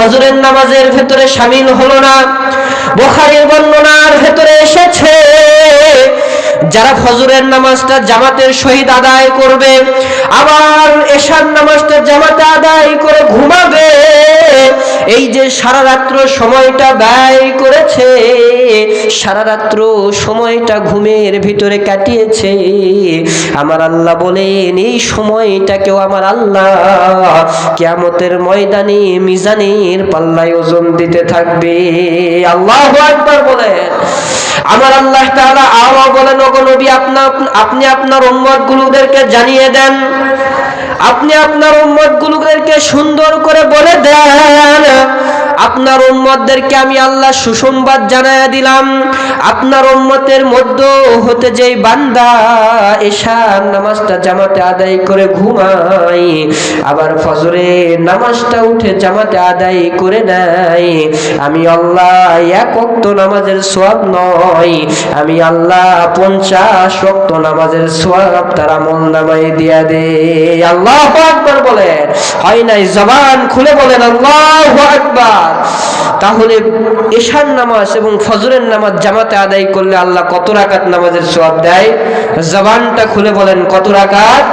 ফজরের নামাজের ভেতরে শামিল হলো না। বুখারীর বর্ণনার ভেতরে এসেছে, যারা ফজরের নামাজটা জামাতের সহিত আদায় করবে, আবার এশার নামাজটা জামাতে আদায় করে ঘুমাবে, এই যে সারা রাত্র সময়টা ব্যয় করেছে, সারা রাত্র সময়টা ঘুমের ভিতরে কাটিয়েছে, আমার আল্লাহ বলেন এই সময়টাকেও আমার আল্লাহ কিয়ামতের ময়দানে মিজানের পাল্লায় ওজন দিতে থাকবে। আল্লাহু আকবার বলেন। আমার আল্লাহ তাআলা আরো বলেন, ওগো নবী, আপনি আপনার উম্মতগুলোদেরকে জানিয়ে দেন, আপনি আপনার উম্মতগুলোদেরকে সুন্দর করে বলে দেন, আপনার উম্মতদেরকে আমি আল্লাহ সুসংবাদ জানায়া দিলাম, আপনার উম্মতের মধ্যে হতে যেই বান্দা এশার নামাজটা জামাতে আদায় করে ঘুমায়, আবার ফজরের নামাজটা উঠে জামাতে আদায় করে নেয়, আমি আল্লাহ এক ওয়াক্ত নামাজের সওয়াব নয়, আমি আল্লাহ 50 ওয়াক্ত নামাজের সওয়াব তার আমলনামায় দিয়া দে। আল্লাহু আকবার বলেন। হয় নাই? জবান খুলে বলেন আল্লাহু আকবার। তাহলে এশার নামাজ এবং ফজরের নামাজ জামাতে আদায় করলে আল্লাহ কত রাকাত নামাজের সওয়াব দেয়? জবানটা খুলে বলেন, কত রাকাত?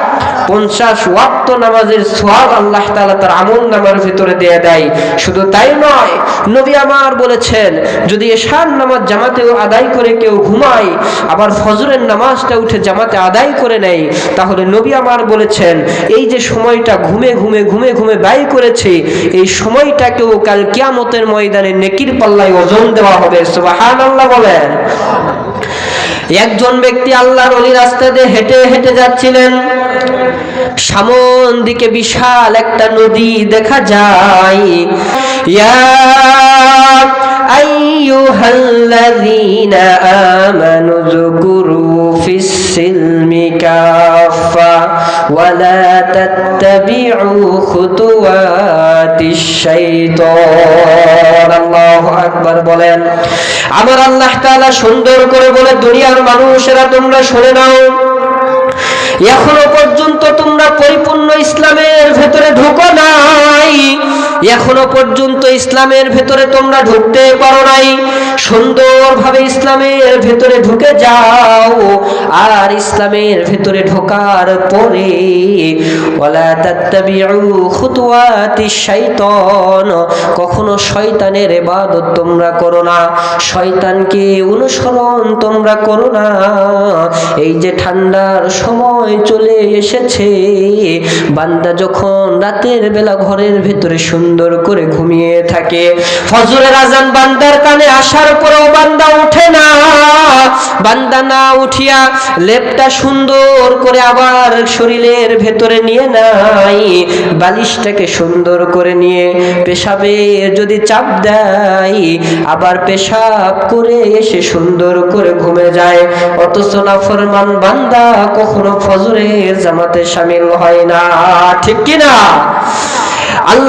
50 ওয়াক্ত নামাজের সওয়াব আল্লাহ তাআলা তার আমলনামার ভিতরে দিয়ে দেয়। শুধু তাই নয়, নবী আমার বলেছেন, যদি এশার নামাজ জামাতে আদায় করে কেউ ঘুমায়, আবার ফজরের নামাজটা উঠে জামাতে আদায় করে নেয়, তাহলে নবী আমার বলেছেন এই যে সময়টা ঘুমে ঘুমে ঘুমে ঘুমে ব্যয় করেছে, এই সময়টাকেও কাল কিয়ামতের ময়দানে নেকির পাল্লায় ওজন দেওয়া হবে। সুবহানাল্লাহ বলেন। একজন ব্যক্তি আল্লাহর ওলি রাস্তা দিয়ে হেঁটে হেঁটে যাচ্ছিলেন, সামন দিকে বিশাল একটা নদী দেখা যায়। ইয়া আইয়ুহাল্লাযীনা আমানু যকুরু ফিস-সিলমি কাফা ওয়া লা তাত্তাবিউ খুতুওয়াতিশ শাইতান। আল্লাহু আকবার বলেন। আমার আল্লাহ তাআলা সুন্দর করে বলে, দুনিয়ার মানুষেরা তোমরা শুনে নাও, এখনো পর্যন্ত তোমরা পরিপূর্ণ ইসলামের ভেতরে ঢুকো নাই, এখনো পর্যন্ত ইসলামের ভেতরে তোমরা ঢুকতে পারো নাই। সুন্দরভাবে ইসলামের ভেতরে ঢুকে যাও, আর ইসলামের ভেতরে ঢোকার পরে ওয়ালা তাত্তাবিউ খুতুওয়াতিশ শাইতান, কখনো শয়তানের ইবাদত তোমরা করো না, শয়তানকে অনুসরণ তোমরা করো না। এই যে ঠান্ডার সময় চলে এসেছে, বান্দা যখন রাতের বেলা ঘরের ভেতরে সুন্দর করে ঘুমিয়ে থাকে, ফজরের আজান বান্দার কানে আসার পরেও বান্দা ওঠে না, বান্দা না উঠিয়া লেপটা সুন্দর করে আবার শরীরের ভেতরে নিয়ে নাই, বালিশটাকে সুন্দর করে নিয়ে পেশাবে যদি চাপ দেয়, আবার পেশাব করে এসে সুন্দর করে ঘুমে যায়, অথচ নাফরমান বান্দা কখনো ফজরের জামাতে শামিল হয় না। ঠিক কিনা? আল্লাহ